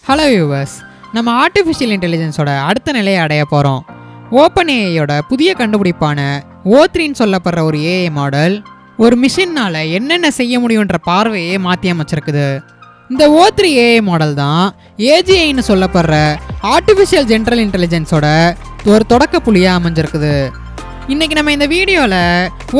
Hello viewers, நம்ம artificial இன்டெலிஜென்ஸோட அடுத்த நிலையை அடைய போகிறோம். ஓப்பன் ஏஐயோட புதிய கண்டுபிடிப்பான O3ன்னு சொல்லப்படுற ஒரு ஏஐ மாடல் ஒரு மிஷினால் என்னென்ன செய்ய முடியுன்ற பார்வையே மாற்றி அமைச்சிருக்குது. இந்த O3 ஏஐ மாடல் தான் ஏஜிஐன்னு சொல்லப்படுற ஆர்டிஃபிஷியல் ஜென்ரல் இன்டெலிஜென்ஸோட ஒரு தொடக்க புள்ளியாக அமைஞ்சிருக்குது. இன்றைக்கி நம்ம இந்த வீடியோவில்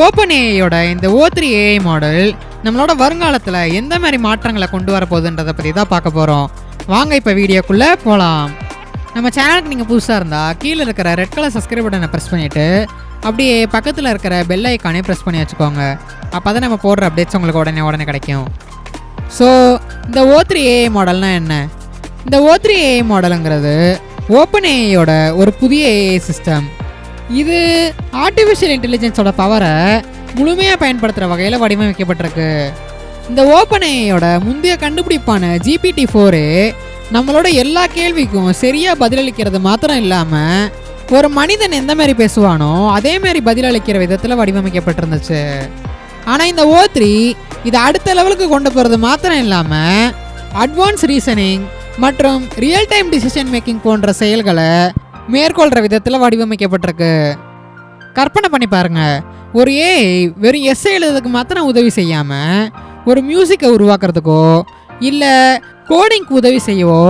ஓப்பன் ஏஐயோட இந்த O3 ஏஐ மாடல் நம்மளோட வருங்காலத்தில் எந்த மாதிரி மாற்றங்களை கொண்டு வர போகுதுன்றதை பற்றி தான் பார்க்க போகிறோம். வாங்க இப்போ வீடியோக்குள்ளே போகலாம். நம்ம சேனலுக்கு நீங்கள் புதுசாக இருந்தால் கீழே இருக்கிற ரெட் கலர் சப்ஸ்கிரைப் பட்டனை ப்ரெஸ் பண்ணிவிட்டு அப்படியே பக்கத்தில் இருக்கிற பெல் ஐக்கானே ப்ரெஸ் பண்ணி வச்சுக்கோங்க. அப்போ தான் நம்ம போடுற அப்டேட்ஸ் உங்களுக்கு உடனே கிடைக்கும். ஸோ இந்த O3 ஏஐ மாடல்னால் என்ன? இந்த O3 ஏஐ மாடலுங்கிறது ஓப்பன் ஏஐயோட ஒரு புதிய ஏஐ சிஸ்டம். இது ஆர்டிஃபிஷியல் இன்டெலிஜென்ஸோட பவரை முழுமையாக பயன்படுத்துகிற வகையில் வடிவமைக்கப்பட்டிருக்கு. இந்த ஓப்பன் ஏஐயோட முந்தைய கண்டுபிடிப்பான GPT-4 நம்மளோட எல்லா கேள்விக்கும் சரியாக பதிலளிக்கிறது மாத்திரம் இல்லாமல் ஒரு மனிதன் எந்த மாதிரி பேசுவானோ அதே மாதிரி பதிலளிக்கிற விதத்தில் வடிவமைக்கப்பட்டிருந்துச்சு. ஆனால் இந்த O3 இதை அடுத்த லெவலுக்கு கொண்டு போகிறது மாத்திரம் இல்லாமல் அட்வான்ஸ் ரீசனிங் மற்றும் ரியல் டைம் டிசிஷன் மேக்கிங் போன்ற செயல்களை மேற்கொள்கிற விதத்தில் வடிவமைக்கப்பட்டிருக்கு. கற்பனை பண்ணி பாருங்க, ஒரு ஏஐ வெறும் எஸ்ஸே எழுதுறதுக்கு மாத்திரம் உதவி செய்யாமல் ஒரு மியூசிக்கை உருவாக்குறதுக்கோ இல்லை கோடிங்க்கு உதவி செய்யவோ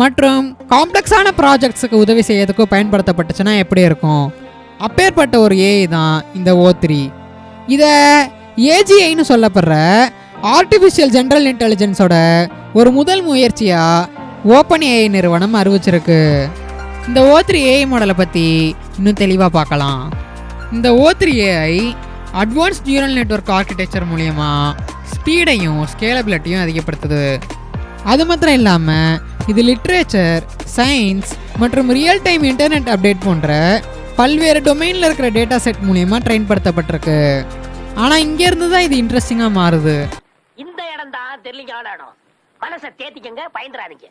மற்றும் காம்ப்ளெக்ஸான ப்ராஜெக்ட்ஸுக்கு உதவி செய்யறதுக்கோ பயன்படுத்தப்பட்டுச்சுன்னா எப்படி இருக்கும்? அப்பேற்பட்ட ஒரு ஏஐ தான் இந்த O3. இதை ஏஜிஐன்னு சொல்லப்படுற ஆர்டிஃபிஷியல் ஜென்ரல் இன்டெலிஜென்ஸோட ஒரு முதல் முயற்சியாக ஓப்பன் ஏஐ நிறுவனம் அறிவிச்சிருக்கு. இந்த O3 ஏஐ மாடலை பற்றி இன்னும் தெளிவாக பார்க்கலாம். இந்த O3 AI advance neural network architecture மூலமா ஸ்பீடையும் ஸ்கேலபிலிட்டியும் அதிகப்படுத்துது. அது மாத்திரம் இல்லாமல் இது லிட்ரேச்சர், சயின்ஸ் மற்றும் ரியல் டைம் இன்டர்நெட் அப்டேட் போன்ற பல்வேறு டொமைனில் இருக்கிற டேட்டா செட் மூலமா ட்ரெயின் படுத்தப்பட்டிருக்கு. ஆனால் இங்கேருந்து தான் இது இன்ட்ரெஸ்டிங்காக மாறுது. இந்த இடம் தான் தெரியலங்க இடம், மனசை தேத்திக்கங்க, பயந்துறாதீங்க.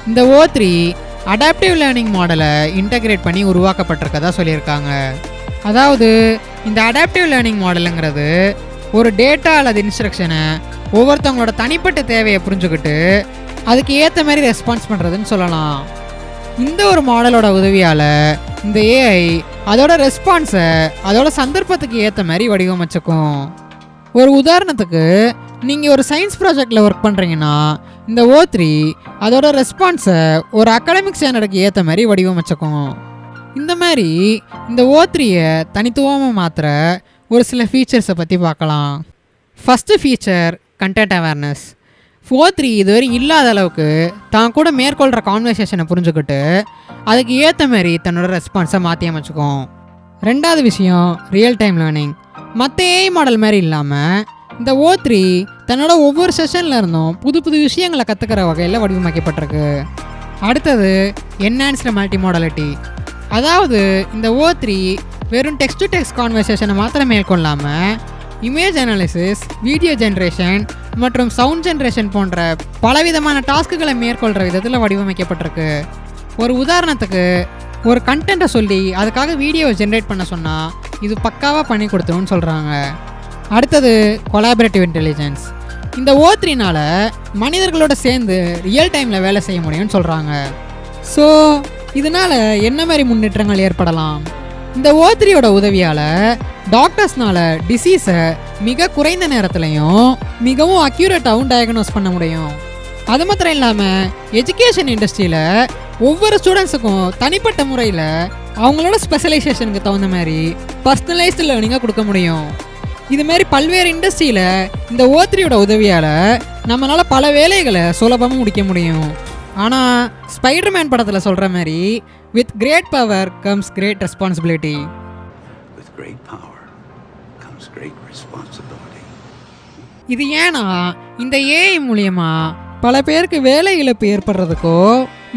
இந்த O3 அடாப்டிவ் லேர்னிங் மாடலை இன்டகிரேட் பண்ணி உருவாக்கப்பட்டிருக்கதா சொல்லியிருக்காங்க. அதாவது இந்த அடாப்டிவ் லேர்னிங் மாடலுங்கிறது ஒரு டேட்டா அல்லது இன்ஸ்ட்ரக்ஷனை ஒவ்வொருத்தவங்களோட தனிப்பட்ட தேவையை புரிஞ்சுக்கிட்டு அதுக்கு ஏற்ற மாதிரி ரெஸ்பான்ஸ் பண்ணுறதுன்னு சொல்லலாம். இந்த ஒரு மாடலோட உதவியால் இந்த ஏஐ அதோட ரெஸ்பான்ஸை அதோட சந்தர்ப்பத்துக்கு ஏற்ற மாதிரி வடிவமைச்சுக்கும். ஒரு உதாரணத்துக்கு நீங்கள் ஒரு சயின்ஸ் ப்ராஜெக்டில் ஒர்க் பண்ணுறீங்கன்னா இந்த O3 அதோட ரெஸ்பான்ஸை ஒரு அகாடமிக் ஸ்டாண்டர்டுக்கு ஏற்ற மாதிரி வடிவமைச்சுக்கும். இந்த மாதிரி இந்த O3யை தனித்துவமாக மாற்றுற ஒரு சில ஃபீச்சர்ஸை பற்றி பார்க்கலாம். First feature content awareness. O3 இதுவரை இல்லாத அளவுக்கு தான் கூட மேற்கொள்கிற கான்வர்சேஷனை புரிஞ்சுக்கிட்டு அதுக்கு ஏற்ற மாதிரி தன்னோட ரெஸ்பான்ஸை மாற்றி அமைச்சுக்கும். ரெண்டாவது விஷயம் ரியல் டைம் லேர்னிங். மற்ற ஏஐ மாடல் மாதிரி இல்லாமல் இந்த O3 தன்னோட ஒவ்வொரு செஷனில் இருந்தும் புது புது விஷயங்களை கற்றுக்கிற வகையில் வடிவமைக்கப்பட்டிருக்கு. அடுத்தது என்ஹான்ஸ்டு மல்டி மாடலிட்டி. அதாவது இந்த O3 வெறும் டெக்ஸ்ட் டு டெக்ஸ்ட் கான்வர்சேஷனை மாத்திரம் மேற்கொள்ளாமல் இமேஜ் அனாலிசிஸ், வீடியோ ஜென்ரேஷன் மற்றும் சவுண்ட் ஜென்ரேஷன் போன்ற பலவிதமான டாஸ்க்குகளை மேற்கொள்கிற விதத்தில் வடிவமைக்கப்பட்டிருக்கு. ஒரு உதாரணத்துக்கு ஒரு கண்டென்ட்டை சொல்லி அதுக்காக வீடியோவை ஜென்ரேட் பண்ண சொன்னால் இது பக்காவாக பண்ணி கொடுத்துருன்னு சொல்கிறாங்க. அடுத்தது கொலாபரேட்டிவ் இன்டெலிஜென்ஸ். இந்த O3னால் மனிதர்களோட சேர்ந்து ரியல் டைமில் வேலை செய்ய முடியும்னு சொல்கிறாங்க. ஸோ இதனால் என்ன மாதிரி முன்னேற்றங்கள் ஏற்படலாம்? இந்த O3யோட உதவியால் டாக்டர்ஸ்னால் டிசீஸை மிக குறைந்த நேரத்துலையும் மிகவும் அக்யூரேட்டாகவும் டயக்னோஸ் பண்ண முடியும். அது மாத்திரம் இல்லாமல் எஜுகேஷன் இண்டஸ்ட்ரியில் ஒவ்வொரு ஸ்டூடெண்ட்ஸுக்கும் தனிப்பட்ட முறையில் அவங்களோட ஸ்பெஷலைசேஷனுக்கு தகுந்த மாதிரி பர்சனலைஸ்டு லேர்னிங்காக கொடுக்க முடியும். இதுமாரி பல்வேறு இண்டஸ்ட்ரியில் இந்த O3யோட உதவியால் நம்மளால் பல வேலைகளை சுலபமாக முடிக்க முடியும். ஆனால் ஸ்பைடர்மேன் படத்தில் சொல்கிற மாதிரி with great power comes great responsibility. இது ஏன்னா இந்த ஏஐ மூலமா பல பேருக்கு வேலை இழப்பு ஏற்படுறதுக்கோ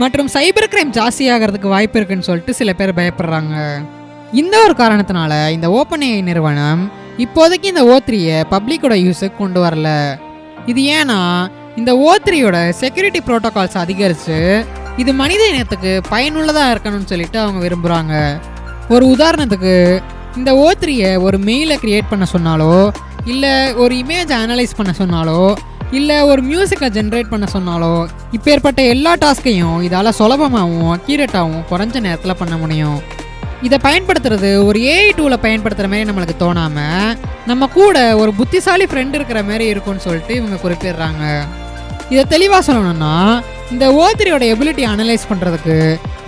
மற்றும் சைபர் கிரைம் ஜாஸ்தியாகிறதுக்கு வாய்ப்பு இருக்குன்னு சொல்லிட்டு சில பேர் பயப்படுறாங்க. இந்த ஒரு காரணத்தினால இந்த ஓப்பன் ஏஐ நிறுவனம் இப்போதைக்கு இந்த O3யை பப்ளிக்கோட யூஸுக்கு கொண்டு வரல. இது ஏன்னா இந்த O3யோட செக்யூரிட்டி ப்ரோட்டோகால்ஸ் அதிகரித்து இது மனித இனத்துக்கு பயனுள்ளதாக இருக்கணும்னு சொல்லிட்டு அவங்க விரும்புகிறாங்க. ஒரு உதாரணத்துக்கு இந்த O3யை ஒரு மெயிலை க்ரியேட் பண்ண சொன்னாலோ இல்லை ஒரு இமேஜ் அனலைஸ் பண்ண சொன்னாலோ இல்லை ஒரு மியூசிக்கை ஜென்ரேட் பண்ண சொன்னாலோ இப்பேற்பட்ட எல்லா டாஸ்கையும் இதால் சுலபமாகவும் அக்யூரேட்டாகவும் குறைஞ்ச நேரத்தில் பண்ண முடியும். இதை பயன்படுத்துறது ஒரு ஏஐ டூலை பயன்படுத்துகிற மாதிரி நம்மளுக்கு தோணாமல் நம்ம கூட ஒரு புத்திசாலி ஃப்ரெண்ட் இருக்கிற மாதிரி இருக்கும்னு சொல்லிட்டு இவங்க குறிப்பிடுறாங்க. இதை தெளிவாக சொல்லணும்னா இந்த O3யோட எபிலிட்டி அனலைஸ் பண்ணுறதுக்கு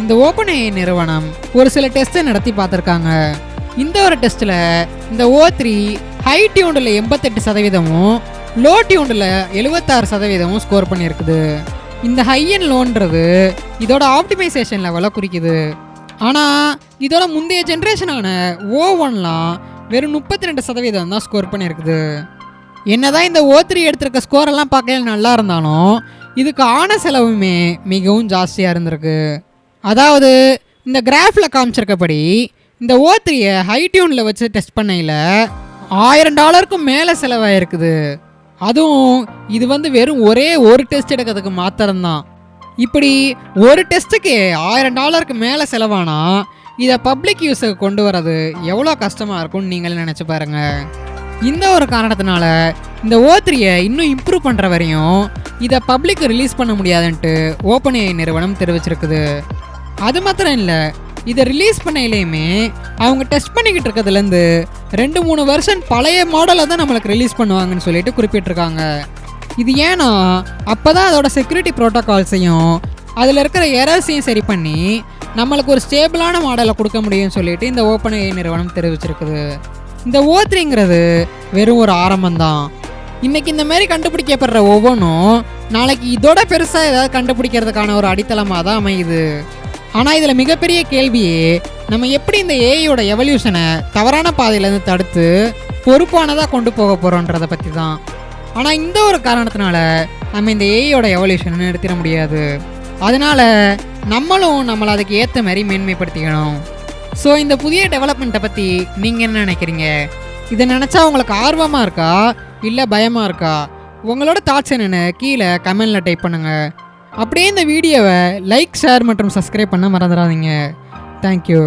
இந்த OpenAI நிறுவனம் ஒரு சில டெஸ்ட்டை நடத்தி பார்த்துருக்காங்க. இந்த ஒரு டெஸ்ட்டில் இந்த O3 ஹை டியூனில் 88%, லோ டியூனில் 76% ஸ்கோர் பண்ணியிருக்குது. இந்த ஹை அண்ட் லோன்றது இதோட ஆப்டிமைசேஷன் லெவலை குறிக்குது. ஆனால் இதோட முந்தைய ஜென்ரேஷனான O1லாம் வெறும் 32% தான் ஸ்கோர் பண்ணியிருக்குது. என்னதான் இந்த O3 எடுத்திருக்க ஸ்கோரெல்லாம் பார்க்கல நல்லா இருந்தாலும் இதுக்கு ஆன செலவுமே மிகவும் ஜாஸ்தியாக இருந்திருக்கு. அதாவது இந்த கிராஃபில் காமிச்சிருக்கப்படி இந்த O3யை ஹை டியூனில் வச்சு டெஸ்ட் பண்ணையில் $1000 மேலே செலவாயிருக்குது. அதுவும் இது வெறும் ஒரே ஒரு டெஸ்ட் எடுக்கிறதுக்கு மாத்திரம்தான். இப்படி ஒரு டெஸ்ட்டுக்கு $1000 மேலே செலவானா இதை பப்ளிக் யூஸுக்கு கொண்டு வரது எவ்வளோ கஷ்டமாக இருக்கும்னு நீங்களே நினச்சி பாருங்கள். இந்த ஒரு காரணத்தினால இந்த O3யை இன்னும் இம்ப்ரூவ் பண்ணுற வரையும் இதை பப்ளிக் ரிலீஸ் பண்ண முடியாதுன்ட்டு OpenAI நிறுவனம் தெரிவிச்சிருக்குது. அது மாத்திரம் இல்லை, இதை ரிலீஸ் பண்ணையிலையுமே அவங்க டெஸ்ட் பண்ணிக்கிட்டு இருக்கிறதுலேருந்து 2-3 வருஷம் பழைய மாடலை தான் நம்மளுக்கு ரிலீஸ் பண்ணுவாங்கன்னு சொல்லிட்டு குறிப்பிட்டிருக்காங்க. இது ஏன்னா அப்போ தான் அதோட செக்யூரிட்டி ப்ரோட்டோகால்ஸையும் அதில் இருக்கிற எரர்ஸையும் சரி பண்ணி நம்மளுக்கு ஒரு ஸ்டேபிளான மாடலை கொடுக்க முடியும்னு சொல்லிட்டு இந்த OpenAI நிறுவனம் தெரிவிச்சிருக்குது. இந்த O3ங்கிறது வெறும் ஒரு ஆரம்பம்தான். இன்றைக்கி இந்த மாதிரி கண்டுபிடிக்கப்படுற ஒவ்வொன்றும் நாளைக்கு இதோட பெருசாக ஏதாவது கண்டுபிடிக்கிறதுக்கான ஒரு அடித்தளமாக தான் அமையுது. ஆனால் இதில் மிகப்பெரிய கேள்வியே நம்ம எப்படி இந்த ஏஐயோட எவல்யூஷனை தவறான பாதையிலேருந்து தடுத்து பொறுப்பானதாக கொண்டு போக போகிறோன்றதை பற்றி தான். ஆனால் இந்த ஒரு காரணத்தினால நம்ம இந்த ஏஐயோட எவல்யூஷனை நிறுத்திட முடியாது. அதனால் நம்மளை அதுக்கு ஏற்ற மாதிரி மேன்மைப்படுத்திக்கணும். ஸோ இந்த புதிய டெவலப்மெண்ட்டை பற்றி நீங்கள் என்ன நினைக்கிறீங்க? இதை நினச்சா உங்களுக்கு ஆர்வமாக இருக்கா இல்லை பயமாக இருக்கா? உங்களோட தாட்ஸ் என்னென்னு கீழே கமெண்டில் டைப் பண்ணுங்கள். அப்படியே இந்த வீடியோவை லைக், ஷேர் மற்றும் சப்ஸ்கிரைப் பண்ண மறந்துடாதீங்க. தேங்க்யூ.